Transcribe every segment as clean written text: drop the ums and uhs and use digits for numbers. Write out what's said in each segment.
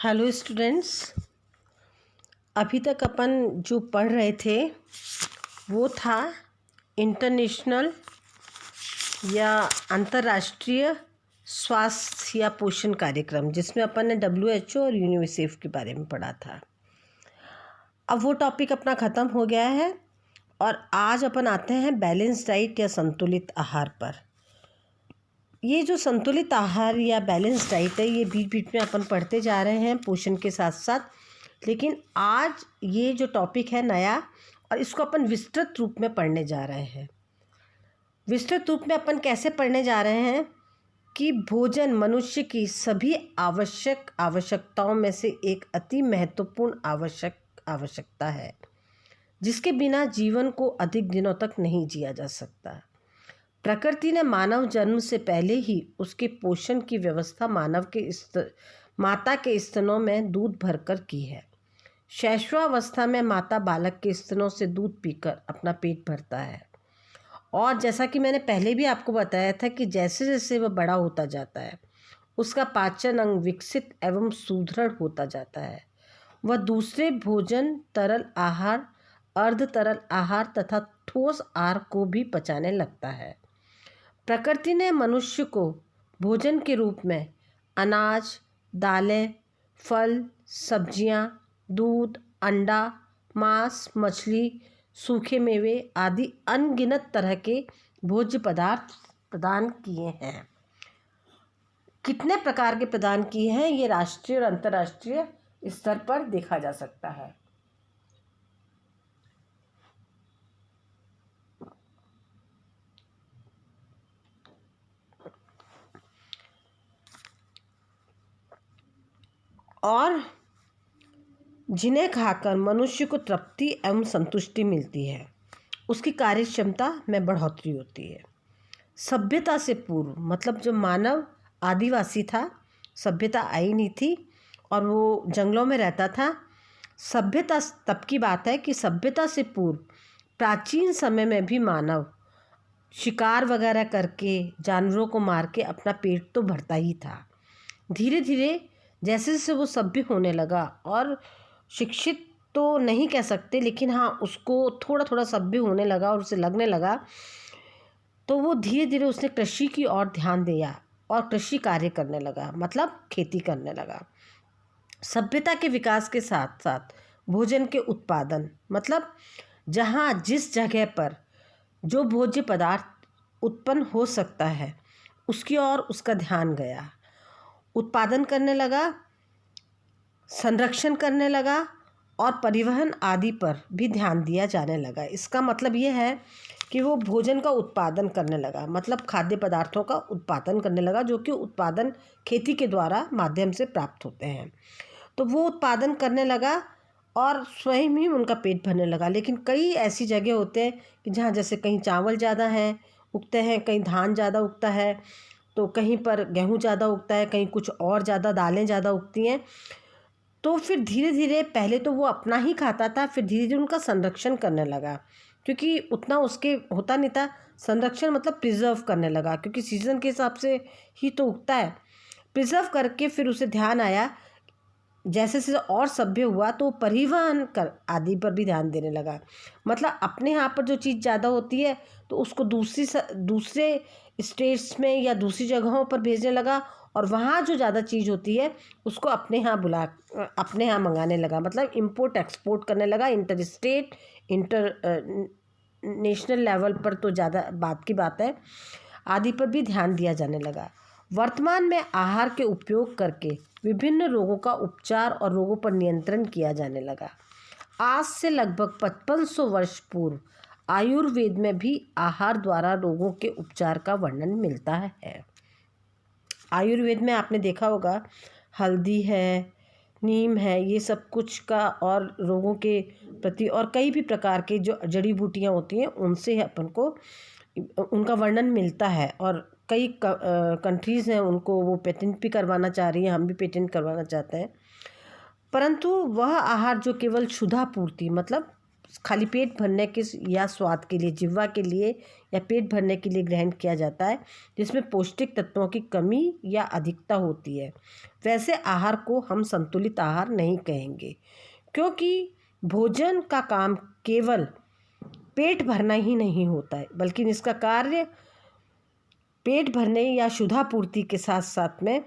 Hello students. अभी तक अपन जो पढ़ रहे थे वो था इंटरनेशनल या अंतर्राष्ट्रीय स्वास्थ्य या पोषण कार्यक्रम, जिसमें अपन ने WHO और यूनिसेफ के बारे में पढ़ा था। अब वो टॉपिक अपना ख़त्म हो गया है और आज अपन आते हैं बैलेंस डाइट या संतुलित आहार पर। ये जो संतुलित आहार या बैलेंस डाइट है, ये बीच बीच में अपन पढ़ते जा रहे हैं पोषण के साथ साथ, लेकिन आज ये जो टॉपिक है नया, और इसको अपन विस्तृत रूप में पढ़ने जा रहे हैं। विस्तृत रूप में अपन कैसे पढ़ने जा रहे हैं कि भोजन मनुष्य की सभी आवश्यकताओं में से एक अति महत्वपूर्ण आवश्यकता है, जिसके बिना जीवन को अधिक दिनों तक नहीं जिया जा सकता। प्रकृति ने मानव जन्म से पहले ही उसके पोषण की व्यवस्था माता के स्तनों में दूध भरकर की है। शैशवावस्था में माता बालक के स्तनों से दूध पीकर अपना पेट भरता है, और जैसा कि मैंने पहले भी आपको बताया था कि जैसे जैसे वह बड़ा होता जाता है, उसका पाचन अंग विकसित एवं सुदृढ़ होता जाता है। वह दूसरे भोजन, तरल आहार, अर्ध तरल आहार तथा ठोस आहार को भी पचाने लगता है। प्रकृति ने मनुष्य को भोजन के रूप में अनाज, दालें, फल, सब्जियां, दूध, अंडा, मांस, मछली, सूखे मेवे आदि अनगिनत तरह के भोज्य पदार्थ प्रदान किए हैं। कितने प्रकार के प्रदान किए हैं, ये राष्ट्रीय और अंतर्राष्ट्रीय स्तर पर देखा जा सकता है। और जिन्हें खाकर मनुष्य को तृप्ति एवं संतुष्टि मिलती है, उसकी कार्य क्षमता में बढ़ोतरी होती है। सभ्यता से पूर्व, मतलब जब मानव आदिवासी था, सभ्यता आई नहीं थी और वो जंगलों में रहता था। सभ्यता तब की बात है कि सभ्यता से पूर्व प्राचीन समय में भी मानव शिकार वगैरह करके, जानवरों को मार के अपना पेट तो भरता ही था। धीरे धीरे जैसे जैसे वो सभ्य होने लगा, और शिक्षित तो नहीं कह सकते, लेकिन हाँ, उसको थोड़ा थोड़ा सभ्य होने लगा और उसे लगने लगा, तो वो धीरे धीरे उसने कृषि की ओर ध्यान दिया और कृषि कार्य करने लगा, मतलब खेती करने लगा। सभ्यता के विकास के साथ साथ भोजन के उत्पादन, मतलब जहाँ जिस जगह पर जो भोज्य पदार्थ उत्पन्न हो सकता है, उसकी ओर उसका ध्यान गया। उत्पादन करने लगा, संरक्षण करने लगा और परिवहन आदि पर भी ध्यान दिया जाने लगा। इसका मतलब ये है कि वो भोजन का उत्पादन करने लगा, मतलब खाद्य पदार्थों का उत्पादन करने लगा, जो कि उत्पादन खेती के द्वारा माध्यम से प्राप्त होते हैं। तो वो उत्पादन करने लगा और स्वयं ही उनका पेट भरने लगा। लेकिन कई ऐसी जगह होते हैं कि जहाँ जैसे कहीं चावल ज़्यादा हैं उगते हैं, कहीं धान ज़्यादा उगता है, तो कहीं पर गेहूँ ज़्यादा उगता है, कहीं कुछ और ज़्यादा दालें ज़्यादा उगती हैं। तो फिर धीरे धीरे, पहले तो वो अपना ही खाता था, फिर धीरे धीरे उनका संरक्षण करने लगा, क्योंकि उतना उसके होता नहीं था। संरक्षण मतलब प्रिजर्व करने लगा, क्योंकि सीज़न के हिसाब से ही तो उगता है। प्रिजर्व करके फिर उसे ध्यान आया, जैसे जैसे और सभ्य हुआ तो परिवहन कर आदि पर भी ध्यान देने लगा। मतलब अपने यहाँ पर जो चीज़ ज़्यादा होती है तो उसको दूसरे स्टेट्स में या दूसरी जगहों पर भेजने लगा, और वहाँ जो ज़्यादा चीज़ होती है उसको अपने यहाँ मंगाने लगा, मतलब इंपोर्ट एक्सपोर्ट करने लगा। नेशनल लेवल पर तो ज़्यादा बात की बात है, आदि पर भी ध्यान दिया जाने लगा। वर्तमान में आहार के उपयोग करके विभिन्न रोगों का उपचार और रोगों पर नियंत्रण किया जाने लगा। आज से लगभग 5500 वर्ष पूर्व आयुर्वेद में भी आहार द्वारा रोगों के उपचार का वर्णन मिलता है। आयुर्वेद में आपने देखा होगा, हल्दी है, नीम है, ये सब कुछ का, और रोगों के प्रति और कई भी प्रकार के जो जड़ी बूटियाँ होती हैं उनसे अपन को उनका वर्णन मिलता है। और कई कंट्रीज़ हैं, उनको वो पेटेंट भी करवाना चाह रही हैं, हम भी पेटेंट करवाना चाहते हैं। परंतु वह आहार जो केवल क्षुधा पूर्ति, मतलब खाली पेट भरने के या स्वाद के लिए, जिह्वा के लिए या पेट भरने के लिए ग्रहण किया जाता है, जिसमें पौष्टिक तत्वों की कमी या अधिकता होती है, वैसे आहार को हम संतुलित आहार नहीं कहेंगे, क्योंकि भोजन का काम केवल पेट भरना ही नहीं होता है, बल्कि इसका कार्य पेट भरने या क्षुधापूर्ति के साथ साथ में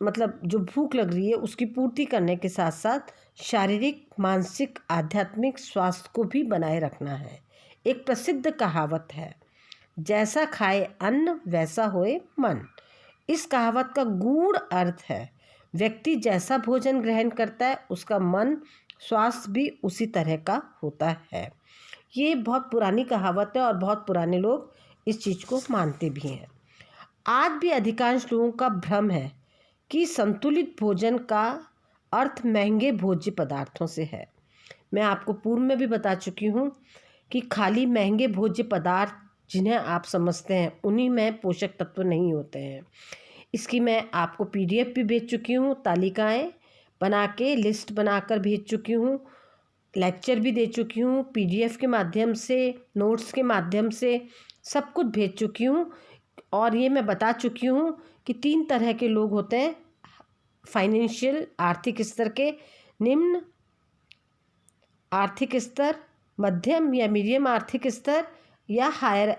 मतलब जो भूख लग रही है उसकी पूर्ति करने के साथ साथ शारीरिक, मानसिक, आध्यात्मिक स्वास्थ्य को भी बनाए रखना है। एक प्रसिद्ध कहावत है, जैसा खाए अन्न वैसा होए मन। इस कहावत का गूढ़ अर्थ है, व्यक्ति जैसा भोजन ग्रहण करता है उसका मन, स्वास्थ्य भी उसी तरह का होता है। ये बहुत पुरानी कहावत है और बहुत पुराने लोग इस चीज़ को मानते भी हैं। आज भी अधिकांश लोगों का भ्रम है कि संतुलित भोजन का अर्थ महंगे भोज्य पदार्थों से है। मैं आपको पूर्व में भी बता चुकी हूँ कि खाली महंगे भोज्य पदार्थ जिन्हें आप समझते हैं उन्हीं में पोषक तत्व नहीं होते हैं। इसकी मैं आपको PDF भी भेज चुकी हूँ, तालिकाएं बना के लिस्ट बनाकर भेज चुकी हूँ, लेक्चर भी दे चुकी हूँ, PDF के माध्यम से, नोट्स के माध्यम से सब कुछ भेज चुकी हूँ। और ये मैं बता चुकी हूँ कि 3 तरह के लोग होते हैं, फाइनेंशियल आर्थिक स्तर के, निम्न आर्थिक स्तर, मध्यम या मीडियम आर्थिक स्तर या हायर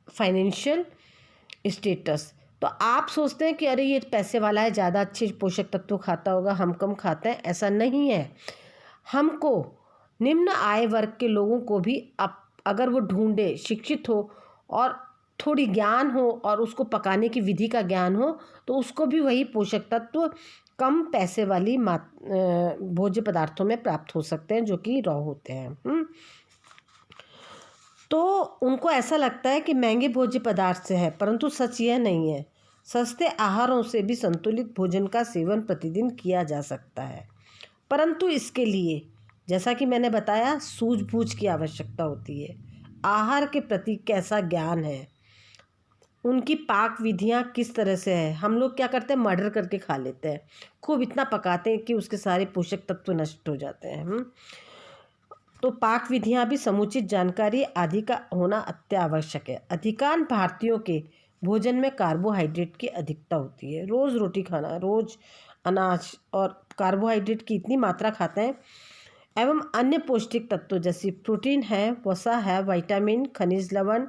फाइनेंशियल स्टेटस। तो आप सोचते हैं कि अरे ये पैसे वाला है, ज़्यादा अच्छे पोषक तत्व खाता होगा, हम कम खाते हैं, ऐसा नहीं है। हमको निम्न आय वर्ग के लोगों को भी अगर वो ढूंढे, शिक्षित हो और थोड़ी ज्ञान हो और उसको पकाने की विधि का ज्ञान हो, तो उसको भी वही पोषक तत्व कम पैसे वाली भोज्य पदार्थों में प्राप्त हो सकते हैं जो कि रॉ होते हैं। तो उनको ऐसा लगता है कि महंगे भोज्य पदार्थ से है, परंतु सच यह नहीं है। सस्ते आहारों से भी संतुलित भोजन का सेवन प्रतिदिन किया जा सकता है, परंतु इसके लिए जैसा कि मैंने बताया सूझबूझ की आवश्यकता होती है। आहार के प्रति कैसा ज्ञान है, उनकी पाक विधियाँ किस तरह से है। हम लोग क्या करते हैं, मर्डर करके खा लेते हैं, खूब इतना पकाते हैं कि उसके सारे पोषक तत्व नष्ट हो जाते हैं। तो पाक विधियाँ भी समुचित जानकारी आदि का होना अत्यावश्यक है। अधिकांश भारतीयों के भोजन में कार्बोहाइड्रेट की अधिकता होती है। रोज़ रोटी खाना, रोज़ अनाज और कार्बोहाइड्रेट की इतनी मात्रा खाते हैं एवं अन्य पौष्टिक तत्व जैसे प्रोटीन है, वसा है, विटामिन, खनिज लवण,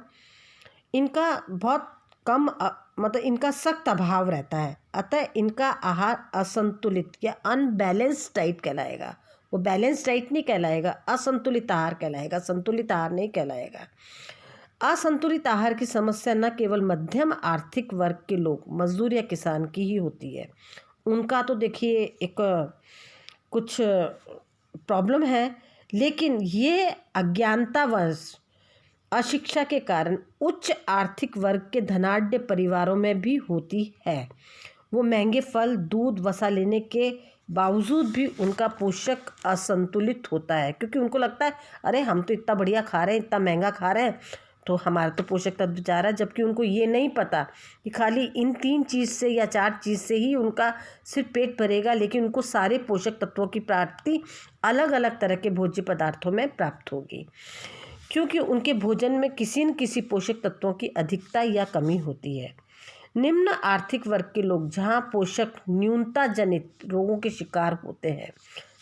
इनका बहुत कम मतलब इनका सख्त अभाव रहता है। अतः इनका आहार असंतुलित या अनबैलेंस डाइट कहलाएगा। वो बैलेंस डाइट नहीं कहलाएगा, असंतुलित आहार कहलाएगा, संतुलित आहार नहीं कहलाएगा। असंतुलित आहार की समस्या न केवल मध्यम आर्थिक वर्ग के लोग, मजदूर या किसान की ही होती है। उनका तो देखिए एक कुछ प्रॉब्लम है, लेकिन ये अज्ञानतावश, अशिक्षा के कारण उच्च आर्थिक वर्ग के धनाढ्य परिवारों में भी होती है। वो महंगे फल, दूध, वसा लेने के बावजूद भी उनका पोषक असंतुलित होता है, क्योंकि उनको लगता है अरे हम तो इतना बढ़िया खा रहे हैं, इतना महंगा खा रहे हैं, तो हमारा तो पोषक तत्व जा रहा है। जबकि उनको ये नहीं पता कि खाली इन 3 चीज़ से या 4 चीज़ से ही उनका सिर्फ पेट भरेगा, लेकिन उनको सारे पोषक तत्वों की प्राप्ति अलग अलग तरह के भोज्य पदार्थों में प्राप्त होगी, क्योंकि उनके भोजन में किसी न किसी पोषक तत्वों की अधिकता या कमी होती है। निम्न आर्थिक वर्ग के लोग जहाँ पोषक न्यूनता जनित रोगों के शिकार होते हैं,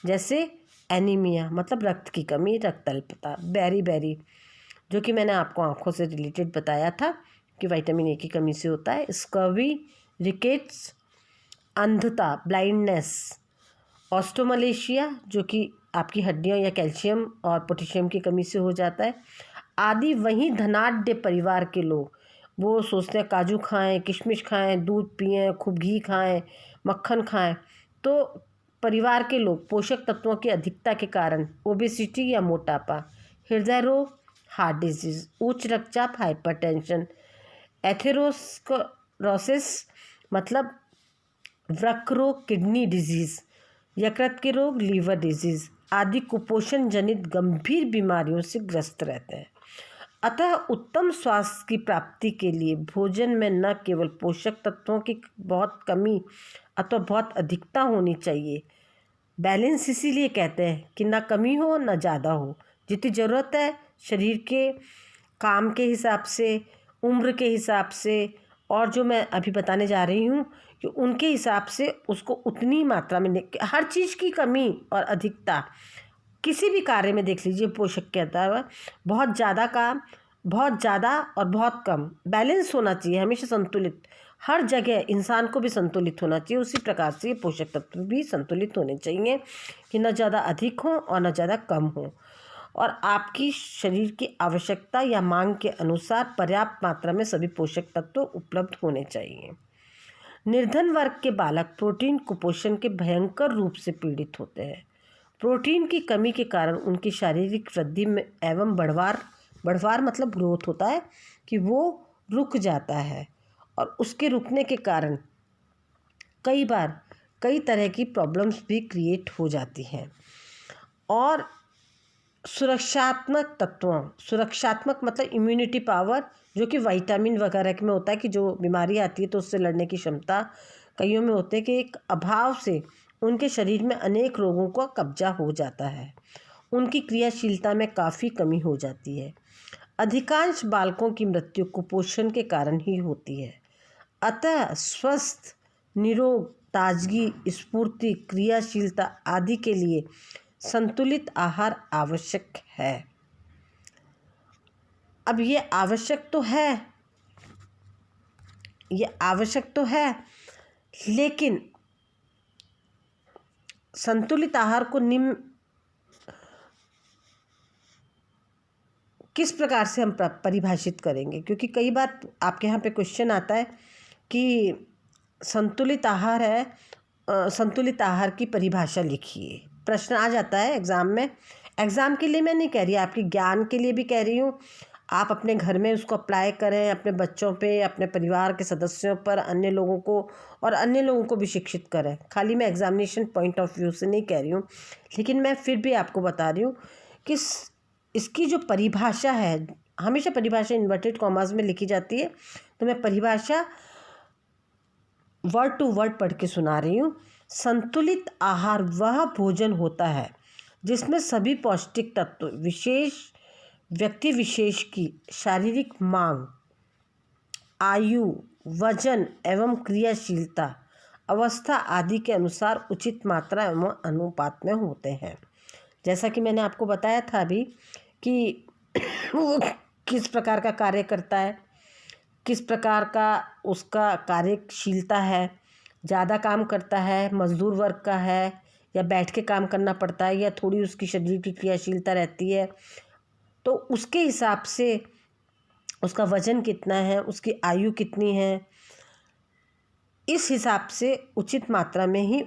जैसे एनीमिया मतलब रक्त की कमी, रक्त अल्पता, बेरी जो कि मैंने आपको आँखों से रिलेटेड बताया था कि विटामिन ए की कमी से होता है, स्कर्वी, रिकेट्स, अंधता, ब्लाइंडनेस, ऑस्टोमलेशिया जो कि आपकी हड्डियों या कैल्शियम और पोटेशियम की कमी से हो जाता है आदि। वहीं धनाढ्य परिवार के लोग वो सोचते हैं काजू खाएं, किशमिश खाएं, दूध पिएं, खूब घी खाएं, मक्खन खाएं। तो परिवार के लोग पोषक तत्वों की अधिकता के कारण ओबेसिटी या मोटापा, हृदय रोग, हार्ट डिजीज, उच्च रक्तचाप, हाइपरटेंशन, एथेरोस्क्लेरोसिस मतलब वृक्क रोग, किडनी डिजीज़, यकृत के रोग, लीवर डिजीज़ आदि कुपोषण जनित गंभीर बीमारियों से ग्रस्त रहते हैं। अतः उत्तम स्वास्थ्य की प्राप्ति के लिए भोजन में न केवल पोषक तत्वों की बहुत कमी अथवा बहुत अधिकता होनी चाहिए, बैलेंस इसीलिए कहते हैं कि ना कमी हो ना ज़्यादा हो, जितनी ज़रूरत है शरीर के काम के हिसाब से, उम्र के हिसाब से, और जो मैं अभी बताने जा रही हूँ कि उनके हिसाब से उसको उतनी मात्रा में हर चीज़ की कमी और अधिकता किसी भी कार्य में देख लीजिए, पोषक कहता है बहुत ज़्यादा काम, बहुत ज़्यादा और बहुत कम, बैलेंस होना चाहिए हमेशा, संतुलित। हर जगह इंसान को भी संतुलित होना चाहिए, उसी प्रकार से पोषक तत्व भी संतुलित होने चाहिए कि न ज़्यादा अधिक हो और न ज़्यादा कम हो, और आपकी शरीर की आवश्यकता या मांग के अनुसार पर्याप्त मात्रा में सभी पोषक तत्व उपलब्ध होने चाहिए। निर्धन वर्ग के बालक प्रोटीन कुपोषण के भयंकर रूप से पीड़ित होते हैं। प्रोटीन की कमी के कारण उनकी शारीरिक वृद्धि में एवं बढ़वार मतलब ग्रोथ होता है कि वो रुक जाता है, और उसके रुकने के कारण कई बार कई तरह की प्रॉब्लम्स भी क्रिएट हो जाती हैं। और सुरक्षात्मक मतलब इम्यूनिटी पावर, जो कि विटामिन वगैरह में होता है कि जो बीमारी आती है तो उससे लड़ने की क्षमता कईयों में होते हैं कि एक अभाव से उनके शरीर में अनेक रोगों का कब्जा हो जाता है, उनकी क्रियाशीलता में काफ़ी कमी हो जाती है। अधिकांश बालकों की मृत्यु कुपोषण के कारण ही होती है। अतः स्वस्थ, निरोग, ताजगी, स्फूर्ति, क्रियाशीलता आदि के लिए संतुलित आहार आवश्यक है। अब ये आवश्यक तो है, लेकिन संतुलित आहार को किस प्रकार से हम परिभाषित करेंगे, क्योंकि कई बार आपके यहाँ पे क्वेश्चन आता है कि संतुलित आहार की परिभाषा लिखिए, प्रश्न आ जाता है एग्ज़ाम में। एग्ज़ाम के लिए मैं नहीं कह रही, आपके ज्ञान के लिए भी कह रही हूँ। आप अपने घर में उसको अप्लाई करें, अपने बच्चों पे, अपने परिवार के सदस्यों पर, अन्य लोगों को भी शिक्षित करें। खाली मैं एग्जामिनेशन पॉइंट ऑफ व्यू से नहीं कह रही हूँ, लेकिन मैं फिर भी आपको बता रही हूँ कि इसकी जो परिभाषा है, हमेशा परिभाषा इन्वर्टेड कॉमास में लिखी जाती है, तो मैं परिभाषा वर्ड टू वर्ड पढ़ के सुना रही हूँ। संतुलित आहार वह भोजन होता है जिसमें सभी पौष्टिक तत्व व्यक्ति विशेष की शारीरिक मांग, आयु, वजन एवं क्रियाशीलता अवस्था आदि के अनुसार उचित मात्रा एवं अनुपात में होते हैं। जैसा कि मैंने आपको बताया था अभी कि वो किस प्रकार का कार्य करता है, किस प्रकार का उसका कार्यशीलता है, ज़्यादा काम करता है, मजदूर वर्ग का है, या बैठ के काम करना पड़ता है, या थोड़ी उसकी शरीर की क्रियाशीलता रहती है, तो उसके हिसाब से उसका वजन कितना है, उसकी आयु कितनी है, इस हिसाब से उचित मात्रा में ही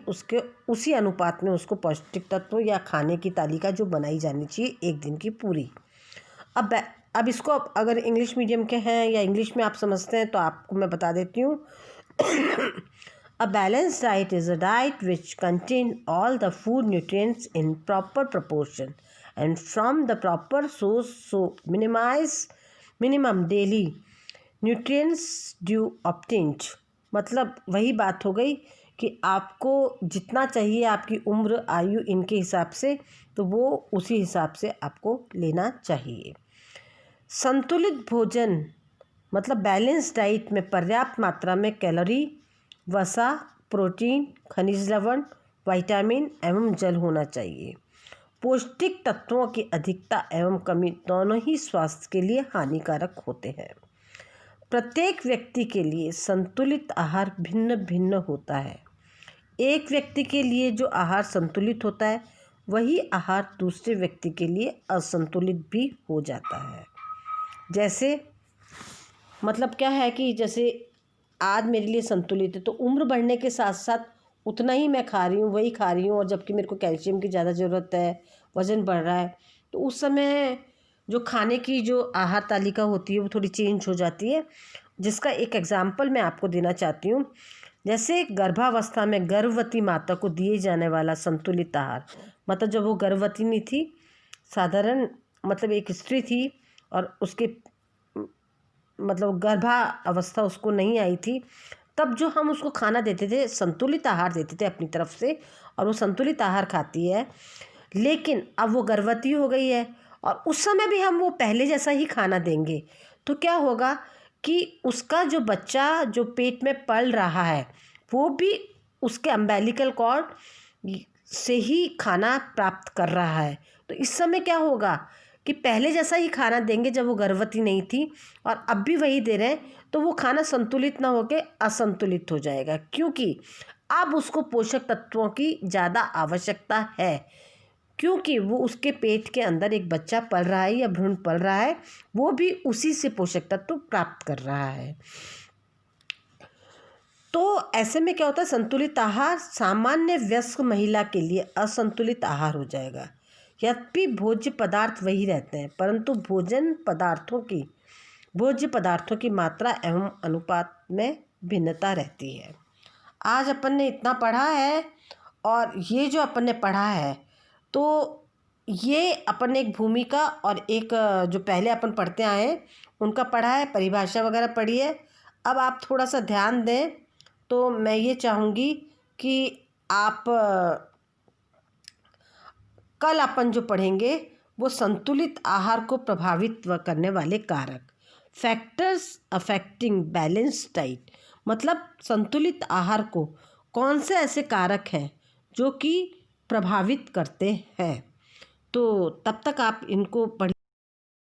उसी अनुपात में उसको पौष्टिक तत्व या खाने की तालिका जो बनाई जानी चाहिए एक दिन की पूरी। अब इसको अगर इंग्लिश मीडियम के हैं या इंग्लिश में आप समझते हैं तो आपको मैं बता देती हूँ। A balanced diet is a diet which contains all the food nutrients in proper proportion and from the proper source, so minimum daily nutrients due obtained। मतलब वही बात हो गई कि आपको जितना चाहिए आपकी उम्र, आयु, इनके हिसाब से, तो वो उसी हिसाब से आपको लेना चाहिए। संतुलित भोजन मतलब बैलेंस डाइट में पर्याप्त मात्रा में कैलोरी, वसा, प्रोटीन, खनिज लवण, विटामिन एवं जल होना चाहिए। पौष्टिक तत्वों की अधिकता एवं कमी दोनों ही स्वास्थ्य के लिए हानिकारक होते हैं। प्रत्येक व्यक्ति के लिए संतुलित आहार भिन्न भिन्न होता है। एक व्यक्ति के लिए जो आहार संतुलित होता है वही आहार दूसरे व्यक्ति के लिए असंतुलित भी हो जाता है। जैसे मतलब क्या है कि जैसे आज मेरे लिए संतुलित है तो उम्र बढ़ने के साथ साथ उतना ही मैं खा रही हूँ, वही खा रही हूँ, और जबकि मेरे को कैल्शियम की ज़्यादा ज़रूरत है, वज़न बढ़ रहा है, तो उस समय जो खाने की जो आहार तालिका होती है वो थोड़ी चेंज हो जाती है। जिसका एक एग्जाम्पल मैं आपको देना चाहती हूँ। जैसे गर्भावस्था में गर्भवती माता को दिए जाने वाला संतुलित आहार, मतलब जब वो गर्भवती नहीं थी, साधारण मतलब एक स्त्री थी और उसके मतलब गर्भावस्था उसको नहीं आई थी, तब जो हम उसको खाना देते थे, संतुलित आहार देते थे अपनी तरफ से, और वो संतुलित आहार खाती है। लेकिन अब वो गर्भवती हो गई है और उस समय भी हम वो पहले जैसा ही खाना देंगे, तो क्या होगा कि उसका जो बच्चा जो पेट में पल रहा है वो भी उसके अम्बिलिकल कॉर्ड से ही खाना प्राप्त कर रहा है। तो इस समय क्या होगा कि पहले जैसा ही खाना देंगे जब वो गर्भवती नहीं थी, और अब भी वही दे रहे हैं, तो वो खाना संतुलित ना होकर असंतुलित हो जाएगा, क्योंकि अब उसको पोषक तत्वों की ज़्यादा आवश्यकता है, क्योंकि वो उसके पेट के अंदर एक बच्चा पल रहा है या भ्रूण पल रहा है, वो भी उसी से पोषक तत्व प्राप्त कर रहा है। तो ऐसे में क्या होता है, संतुलित आहार सामान्य वयस्क महिला के लिए असंतुलित आहार हो जाएगा। यद्यपि भोज्य पदार्थ वही रहते हैं, परंतु भोज्य पदार्थों की मात्रा एवं अनुपात में भिन्नता रहती है। आज अपन ने इतना पढ़ा है, और ये जो अपन ने पढ़ा है, तो ये अपन ने एक भूमिका और एक जो पहले अपन पढ़ते आए हैं उनका पढ़ा है, परिभाषा वगैरह पढ़ी है। अब आप थोड़ा सा ध्यान दें, तो मैं ये चाहूँगी कि आप कल अपन जो पढ़ेंगे वो संतुलित आहार को प्रभावित करने वाले कारक, फैक्टर्स अफेक्टिंग बैलेंस डाइट, मतलब संतुलित आहार को कौन से ऐसे कारक हैं जो कि प्रभावित करते हैं। तो तब तक आप इनको पढ़िए।